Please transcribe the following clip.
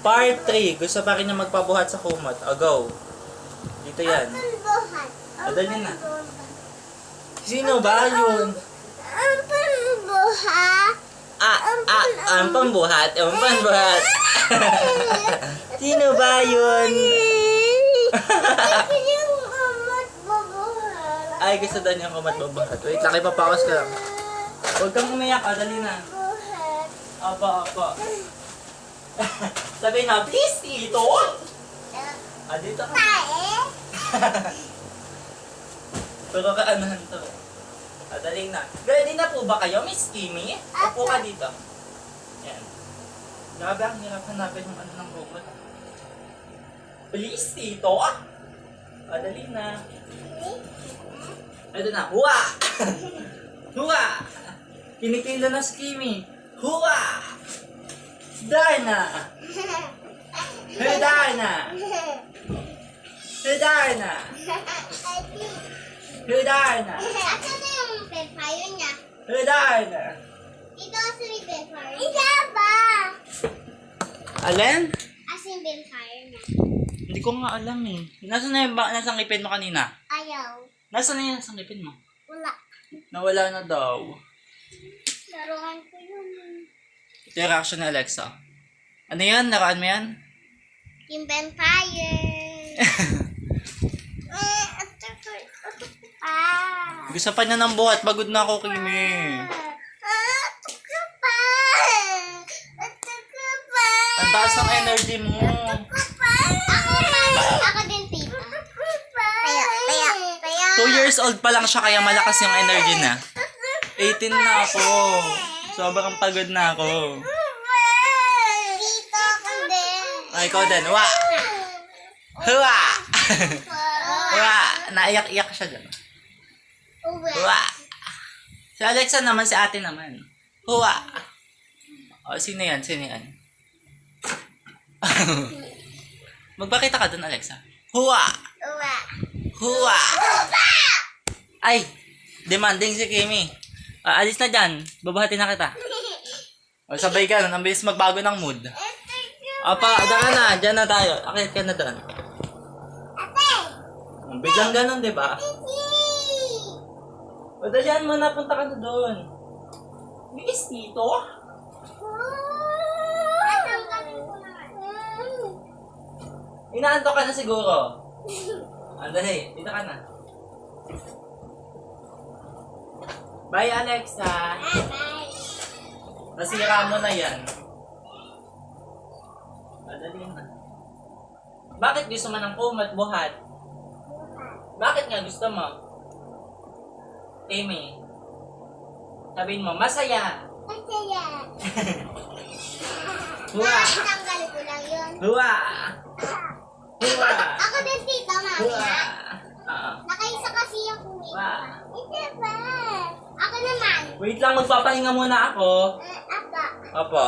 Part 3. Gusto pa rin niya magpabuhat sa kumot. O, go. Dito yan. Pambuhat. Madali na. Sino ba yun? Ang pambuhat. Ang pambuhat. Ang pambuhat. Sino ba yun? Yung amat babuhat. Ay, gusto daw niya kumat babuhat. Wait, laki papawas ka lang. Huwag kang umiyak. Dali na. Buhat. Apa. Sabihin na, please, ito. Dito ka. Tae. Pero kaanahan to. Dali na. Ready na po ba kayo, Miss Kimmy? Upo ka dito. Yan. Grabe, ang hirap hanapin yung ano ng robot. Please, ito. Dali na. Ito na. Huwa! Huwa! Kinikilo na si Kimmy. Huwa! Darna! Darna! Darna! Darna! Asan na yung vampire niya? Darna! Ito kasi may vampire. Isa ba? Alin? Asin vampire niya. Hindi ko nga alam eh. Nasaan na yung nasang ngipin mo kanina? Ayaw. Nasaan na yung nasang ngipin mo? Wala. Nawala na daw. Laruan ko yun. Ito yung reaction ni Alexa. Ano yan? Nakaan mo yan? Yung vampire. Gusto pa niya ng buhat. Pagod na ako, Kimi. Ang taas ng energy mo. Ako din, tita. Kaya. 2 years old pa lang siya kaya malakas yung energy na. 18 na ako. Sobrang pagod na ako. Tita ko din. Ay, ikaw din. Wa! Huwa! Huwa! Naiyak-iyak siya dyan. Huwa! Si Alexa naman, si ate naman. Huwa! O, sino yan? Sino yan? Magpakita ka dun, Alexa. Huwa! Huwa! Ay! Demanding si Kimi. Alis na dyan. Babahatin na kita. O, sabay ka. Ang bilis magbago ng mood. Apa, daan na. Diyan na tayo. Akit ka na doon. Biglang ganun, di ba? O, dalihan mo na. Punta ka na doon. Bilis dito. Inaanto ka na siguro. Andali. Dito ka na. Bye, Alexa. Nasira mo na yan. Madali na. Bakit gusto mo ng kumot buhat? Bakit nga gusto mo? Amy. Sabihin mo, masaya. Huwa. Tanggalin ko lang yun. Huwa. Huwa. Ako din, tita, mami. Huwa. Nakaisa kasi yung kuwi. Huwa. Isa ba? Ako naman. Wait lang, magpapahinga muna ako. Apa. Opo.